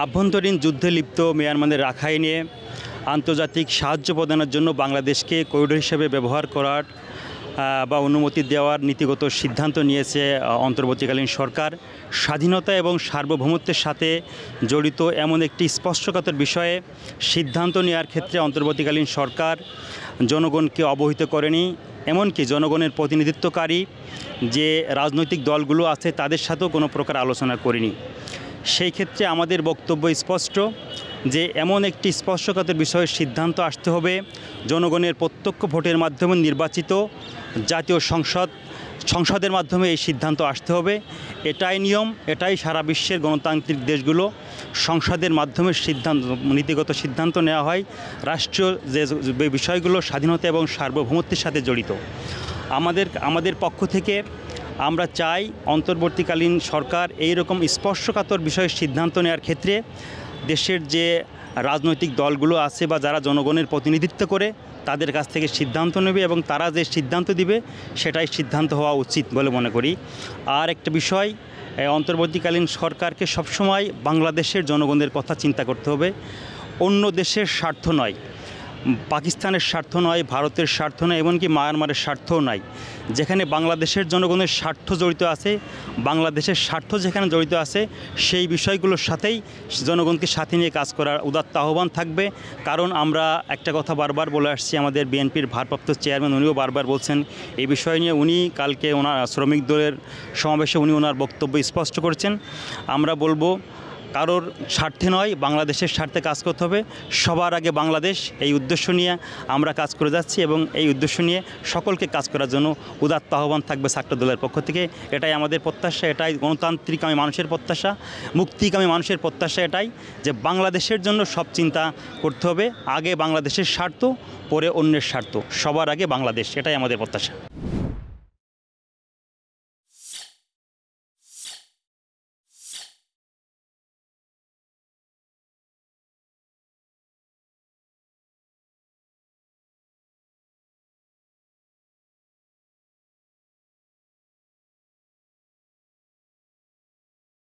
আভ্যন্তরীণ যুদ্ধে লিপ্ত মিয়ানমারের রাখাইনে আন্তর্জাতিক সাহায্য প্রদানের জন্য বাংলাদেশকে করিডোর হিসেবে ব্যবহার করার বা অনুমতি দেওয়ার নীতিগত সিদ্ধান্ত নিয়েছে অন্তর্বর্তীকালীন সরকার। স্বাধীনতা এবং সার্বভৌমত্বের সাথে জড়িত এমন একটি স্পর্শকাতর বিষয়ে সিদ্ধান্ত নেওয়ার ক্ষেত্রে অন্তর্বর্তীকালীন সরকার জনগণকে অবহিত করেনি, এমনকি জনগণের প্রতিনিধিত্বকারী যে রাজনৈতিক দলগুলো আছে তাদের সাথেও কোনো প্রকার আলোচনা করেনি। সেই ক্ষেত্রে আমাদের বক্তব্য স্পষ্ট যে এমন একটি স্পর্শকাতর বিষয়ের সিদ্ধান্ত আসতে হবে জনগণের প্রত্যক্ষ ভোটের মাধ্যমে নির্বাচিত জাতীয় সংসদের মাধ্যমে এই সিদ্ধান্ত আসতে হবে। এটাই নিয়ম, এটাই সারা বিশ্বের গণতান্ত্রিক দেশগুলো সংসদের মাধ্যমে নীতিগত সিদ্ধান্ত নেওয়া হয় রাষ্ট্রীয় যে বিষয়গুলো স্বাধীনতা এবং সার্বভৌমত্বের সাথে জড়িত। আমাদের পক্ষ থেকে আমরা চাই অন্তর্বর্তীকালীন সরকার এই রকম স্পর্শকাতর বিষয়ের সিদ্ধান্ত নেওয়ার ক্ষেত্রে দেশের যে রাজনৈতিক দলগুলো আছে বা যারা জনগণের প্রতিনিধিত্ব করে তাদের কাছ থেকে সিদ্ধান্ত নেবে এবং তারা যে সিদ্ধান্ত দিবে সেটাই সিদ্ধান্ত হওয়া উচিত বলে মনে করি। আর একটা বিষয়, অন্তর্বর্তীকালীন সরকারকে সবসময় বাংলাদেশের জনগণের কথা চিন্তা করতে হবে, অন্য দেশের স্বার্থ নয়, পাকিস্তানের স্বার্থ নয়, ভারতের স্বার্থ নয়, এমনকি মায়ানমারের স্বার্থও নয়। যেখানে বাংলাদেশের জনগণের স্বার্থ জড়িত আছে, বাংলাদেশের স্বার্থ যেখানে জড়িত আছে সেই বিষয়গুলোর সাথেই জনগণকে সাথে নিয়ে কাজ করার উদাত্ত আহ্বান থাকবে। কারণ আমরা একটা কথা বারবার বলে আসছি, আমাদের বিএনপির ভারপ্রাপ্ত চেয়ারম্যান উনিও বারবার বলছেন এই বিষয় নিয়ে। উনি কালকে ওনার শ্রমিক দলের সমাবেশে ওনার বক্তব্য স্পষ্ট করেছেন। আমরা বলবো কারোর স্বার্থে নয়, বাংলাদেশের স্বার্থে কাজ করতে হবে, সবার আগে বাংলাদেশ, এই উদ্দেশ্য নিয়ে আমরা কাজ করে যাচ্ছি এবং এই উদ্দেশ্য নিয়ে সকলকে কাজ করার জন্য উদাত্ত আহ্বান থাকবে ছাত্র দলের পক্ষ থেকে। এটাই আমাদের প্রত্যাশা, এটাই গণতান্ত্রিকামী মানুষের প্রত্যাশা, মুক্তিকামী মানুষের প্রত্যাশা এটাই যে বাংলাদেশের জন্য সব চিন্তা করতে হবে, আগে বাংলাদেশের স্বার্থ, পরে অন্যের স্বার্থ, সবার আগে বাংলাদেশ, এটাই আমাদের প্রত্যাশা।